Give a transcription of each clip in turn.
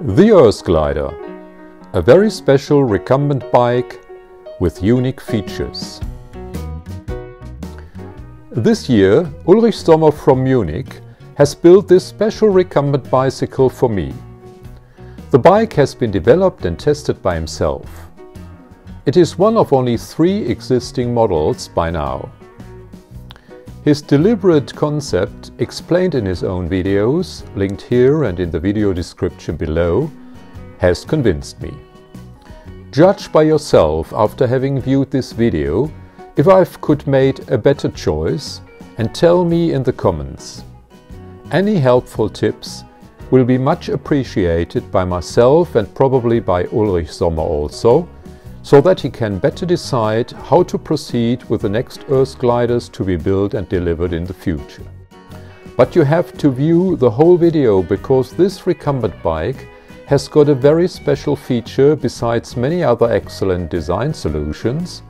The Earthglider, a very special recumbent bike with unique features. This year, Ulrich Sommer from Munich has built this special recumbent bicycle for me. The bike has been developed and tested by himself. It is one of only 3 existing models by now. His deliberate concept, explained in his own videos, linked here and in the video description below, has convinced me. Judge by yourself after having viewed this video if I could made a better choice, and tell me in the comments. Any helpful tips will be much appreciated by myself and probably by Ulrich Sommer also, so that he can better decide how to proceed with the next Earthgliders to be built and delivered in the future. But you have to view the whole video, because this recumbent bike has got a very special feature besides many other excellent design solutions,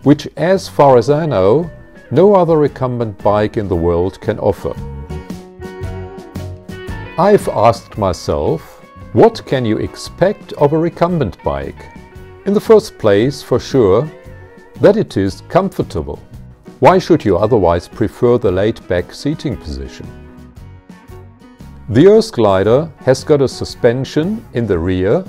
which, as far as I know, no other recumbent bike in the world can offer. I've asked myself, what can you expect of a recumbent bike? In the first place, for sure, that it is comfortable. Why should you otherwise prefer the laid-back seating position? The Earthglider has got a suspension in the rear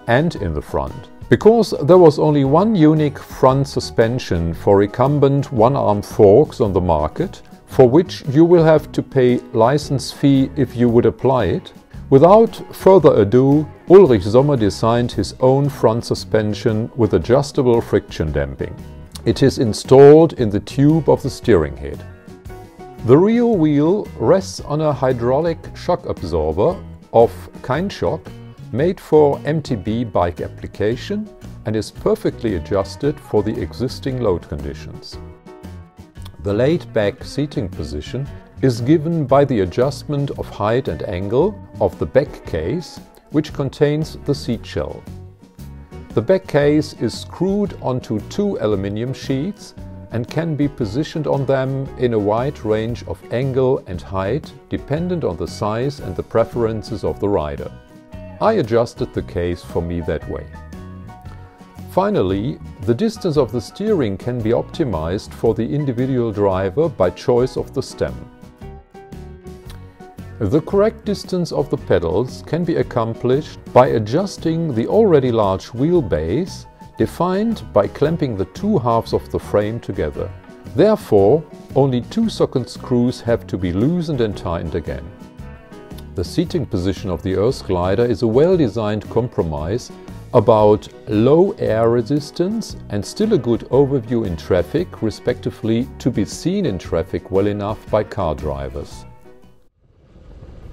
and in the front. Because there was only one unique front suspension for recumbent one-arm forks on the market, for which you will have to pay license fee if you would apply it, without further ado, Ulrich Sommer designed his own front suspension with adjustable friction damping. It is installed in the tube of the steering head. The rear wheel rests on a hydraulic shock absorber of KineShock, made for MTB bike application, and is perfectly adjusted for the existing load conditions. The laid-back seating position is given by the adjustment of height and angle of the back case, which contains the seat shell. The back case is screwed onto 2 aluminium sheets and can be positioned on them in a wide range of angle and height, dependent on the size and the preferences of the rider. I adjusted the case for me that way. Finally, the distance of the steering can be optimized for the individual driver by choice of the stem. The correct distance of the pedals can be accomplished by adjusting the already large wheelbase, defined by clamping the 2 halves of the frame together. Therefore, only 2 socket screws have to be loosened and tightened again. The seating position of the Earthglider is a well-designed compromise about low air resistance and still a good overview in traffic, respectively to be seen in traffic well enough by car drivers.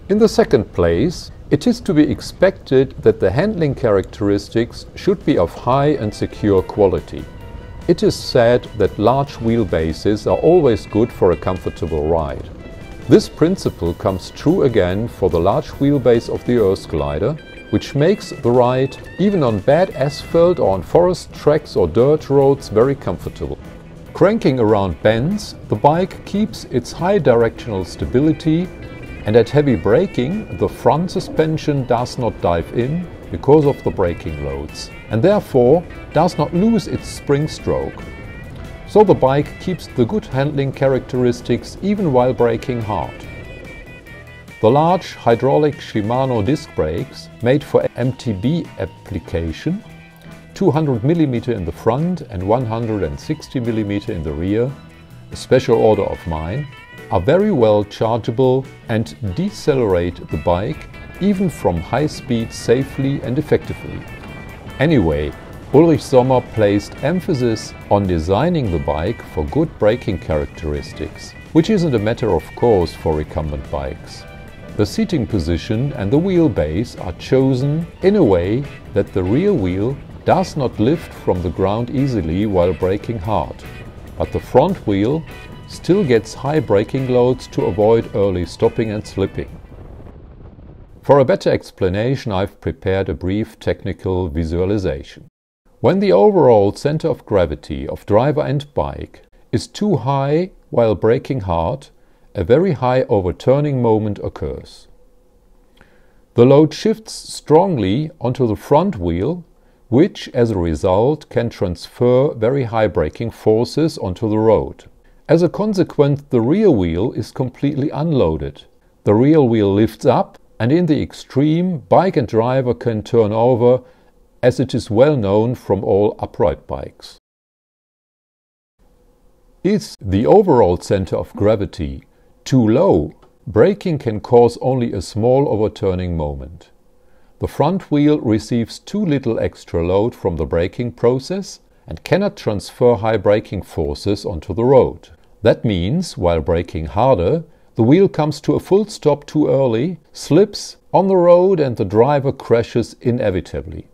In the second place, it is to be expected that the handling characteristics should be of high and secure quality. It is said that large wheelbases are always good for a comfortable ride. This principle comes true again for the large wheelbase of the Earthglider, which makes the ride, even on bad asphalt or on forest tracks or dirt roads, very comfortable. Cranking around bends, the bike keeps its high directional stability, and at heavy braking, the front suspension does not dive in because of the braking loads, and therefore does not lose its spring stroke. So the bike keeps the good handling characteristics even while braking hard. The large hydraulic Shimano disc brakes, made for MTB application, 200 mm in the front and 160 mm in the rear, a special order of mine, are very well chargeable and decelerate the bike even from high speed safely and effectively. Anyway, Ulrich Sommer placed emphasis on designing the bike for good braking characteristics, which isn't a matter of course for recumbent bikes. The seating position and the wheelbase are chosen in a way that the rear wheel does not lift from the ground easily while braking hard, but the front wheel still gets high braking loads to avoid early stopping and slipping. For a better explanation, I've prepared a brief technical visualization. When the overall center of gravity of driver and bike is too high while braking hard, a very high overturning moment occurs. The load shifts strongly onto the front wheel, which as a result can transfer very high braking forces onto the road. As a consequence, the rear wheel is completely unloaded. The rear wheel lifts up, and in the extreme, bike and driver can turn over, as it is well known from all upright bikes. Is the overall center of gravity too low, braking can cause only a small overturning moment. The front wheel receives too little extra load from the braking process and cannot transfer high braking forces onto the road. That means, while braking harder, the wheel comes to a full stop too early, slips on the road, and the driver crashes inevitably.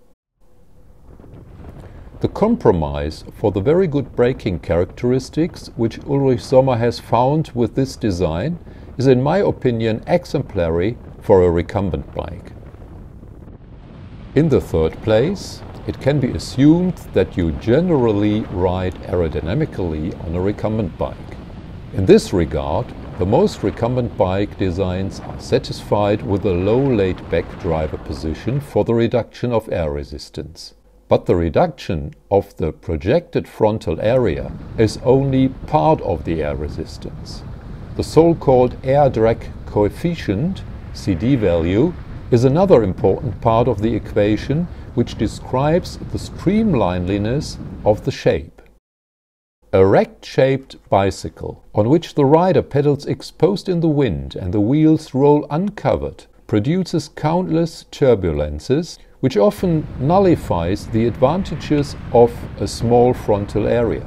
The compromise for the very good braking characteristics which Ulrich Sommer has found with this design is, in my opinion, exemplary for a recumbent bike. In the third place, it can be assumed that you generally ride aerodynamically on a recumbent bike. In this regard, the most recumbent bike designs are satisfied with a low laid-back driver position for the reduction of air resistance. But the reduction of the projected frontal area is only part of the air resistance. The so-called air drag coefficient, CD value, is another important part of the equation which describes the streamlineliness of the shape. A rect-shaped bicycle, on which the rider pedals exposed in the wind and the wheels roll uncovered, produces countless turbulences, which often nullifies the advantages of a small frontal area.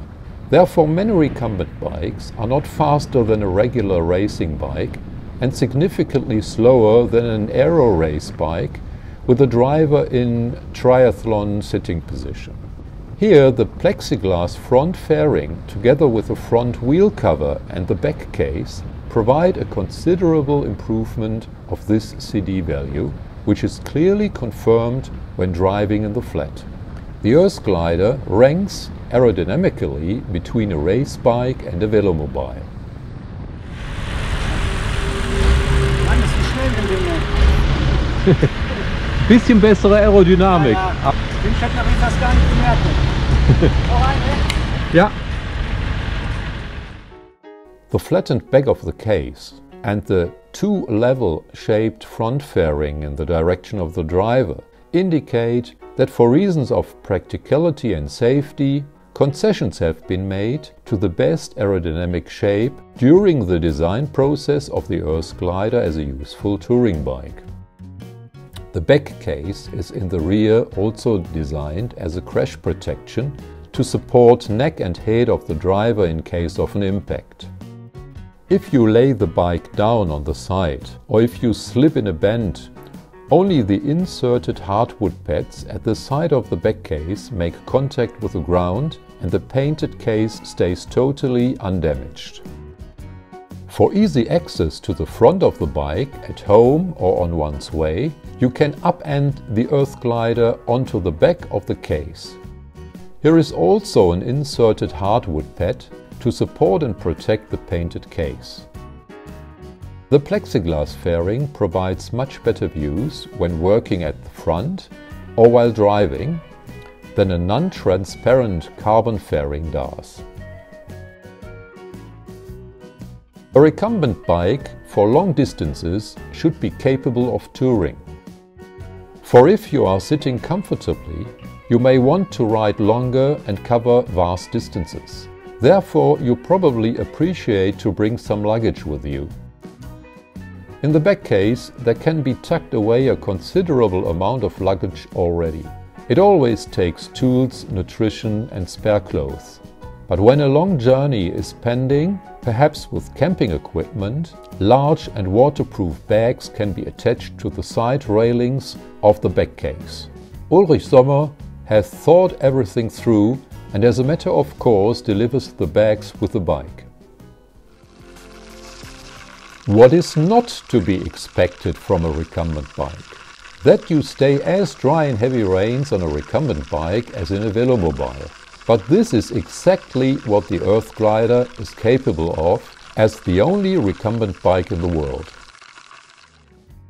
Therefore, many recumbent bikes are not faster than a regular racing bike and significantly slower than an aero race bike with a driver in triathlon sitting position. Here, the plexiglass front fairing, together with the front wheel cover and the back case, provide a considerable improvement of this CD value, which is clearly confirmed when driving in the flat. The Earthglider ranks aerodynamically between a race bike and a velomobile. Mann, ist wie schnell den Ding. Bisschen bessere Aerodynamik. Ja, den Schatten habe ich fast gar nicht gemerkt. Noch ein, ne? Ja. The flattened back of the case and the two level-shaped front fairing in the direction of the driver indicate that for reasons of practicality and safety, concessions have been made to the best aerodynamic shape during the design process of the Earthglider as a useful touring bike. The back case is in the rear also designed as a crash protection to support neck and head of the driver in case of an impact. If you lay the bike down on the side, or if you slip in a bend, only the inserted hardwood pads at the side of the back case make contact with the ground and the painted case stays totally undamaged. For easy access to the front of the bike at home or on one's way, you can upend the Earthglider onto the back of the case. Here is also an inserted hardwood pad to support and protect the painted case. The plexiglass fairing provides much better views when working at the front or while driving than a non-transparent carbon fairing does. A recumbent bike for long distances should be capable of touring. For if you are sitting comfortably, you may want to ride longer and cover vast distances. Therefore, you probably appreciate to bring some luggage with you. In the back case, there can be tucked away a considerable amount of luggage already. It always takes tools, nutrition and spare clothes. But when a long journey is pending, perhaps with camping equipment, large and waterproof bags can be attached to the side railings of the back case. Ulrich Sommer has thought everything through and as a matter of course delivers the bags with the bike. What is not to be expected from a recumbent bike? That you stay as dry in heavy rains on a recumbent bike as in a velomobile. But this is exactly what the Earthglider is capable of as the only recumbent bike in the world.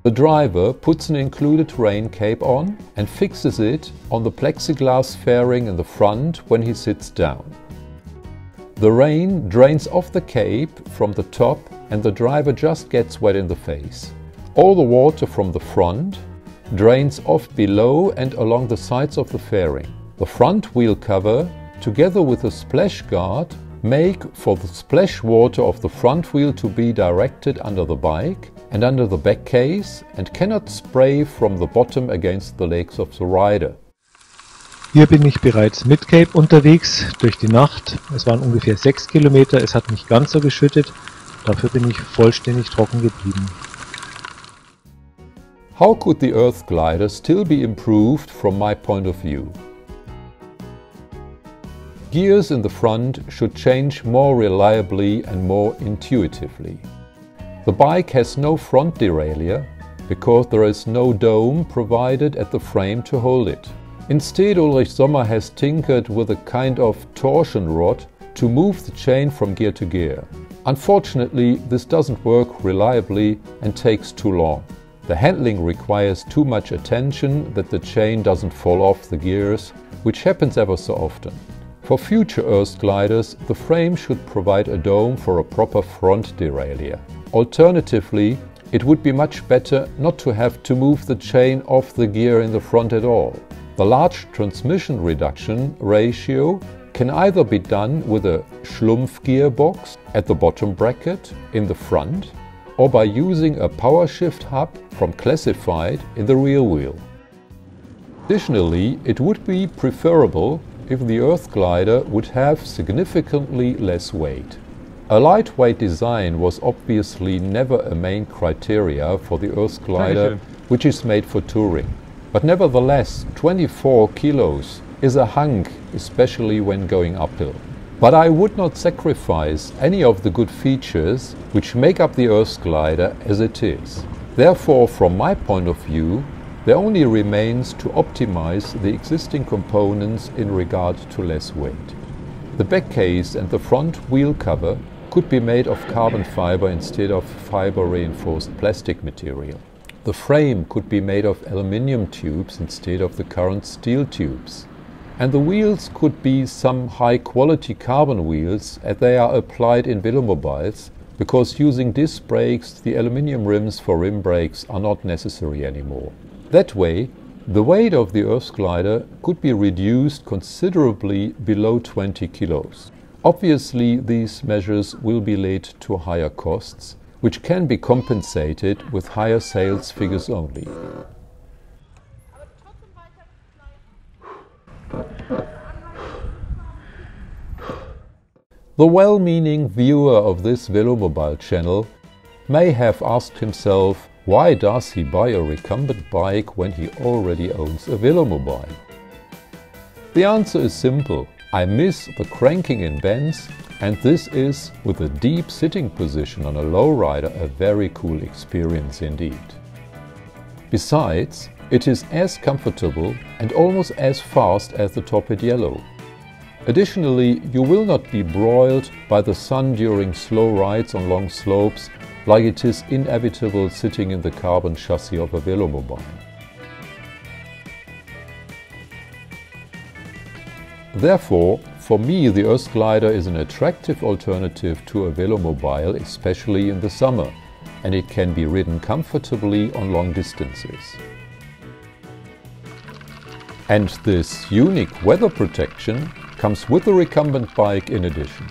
The driver puts an included rain cape on and fixes it on the plexiglass fairing in the front when he sits down. The rain drains off the cape from the top and the driver just gets wet in the face. All the water from the front drains off below and along the sides of the fairing. The front wheel cover, together with a splash guard, make for the splash water of the front wheel to be directed under the bike and under the back case and cannot spray from the bottom against the legs of the rider. Hier bin ich bereits mit Cape unterwegs durch die Nacht. Es waren ungefähr 6 Kilometer, es hat nicht ganz so geschüttet, dafür bin ich vollständig trocken geblieben. How could the Earth Glider still be improved from my point of view? Gears in the front should change more reliably and more intuitively. The bike has no front derailleur because there is no dome provided at the frame to hold it. Instead, Ulrich Sommer has tinkered with a kind of torsion rod to move the chain from gear to gear. Unfortunately, this doesn't work reliably and takes too long. The handling requires too much attention that the chain doesn't fall off the gears, which happens ever so often. For future Earth Gliders, the frame should provide a dome for a proper front derailleur. Alternatively, it would be much better not to have to move the chain off the gear in the front at all. The large transmission reduction ratio can either be done with a Schlumpf gearbox at the bottom bracket in the front or by using a power shift hub from Classified in the rear wheel. Additionally, it would be preferable if the Earth Glider would have significantly less weight. A lightweight design was obviously never a main criteria for the Earth Glider, which is made for touring. But nevertheless, 24 kilos is a hunk, especially when going uphill. But I would not sacrifice any of the good features which make up the Earth Glider as it is. Therefore, from my point of view, there only remains to optimize the existing components in regard to less weight. The back case and the front wheel cover could be made of carbon fiber instead of fiber-reinforced plastic material. The frame could be made of aluminium tubes instead of the current steel tubes. And the wheels could be some high-quality carbon wheels as they are applied in velomobiles, because using disc brakes, the aluminium rims for rim brakes are not necessary anymore. That way, the weight of the Earth Glider could be reduced considerably below 20 kilos. Obviously, these measures will be lead to higher costs, which can be compensated with higher sales figures only. The well-meaning viewer of this Velomobile channel may have asked himself, why does he buy a recumbent bike when he already owns a Velomobile? The answer is simple. I miss the cranking in bends, and this is, with a deep sitting position on a lowrider, a very cool experience indeed. Besides, it is as comfortable and almost as fast as the Topid Yellow. Additionally, you will not be broiled by the sun during slow rides on long slopes like it is inevitable sitting in the carbon chassis of a Velomobile. Therefore, for me the Earth Glider is an attractive alternative to a Velomobile, especially in the summer, and it can be ridden comfortably on long distances. And this unique weather protection comes with the recumbent bike in addition.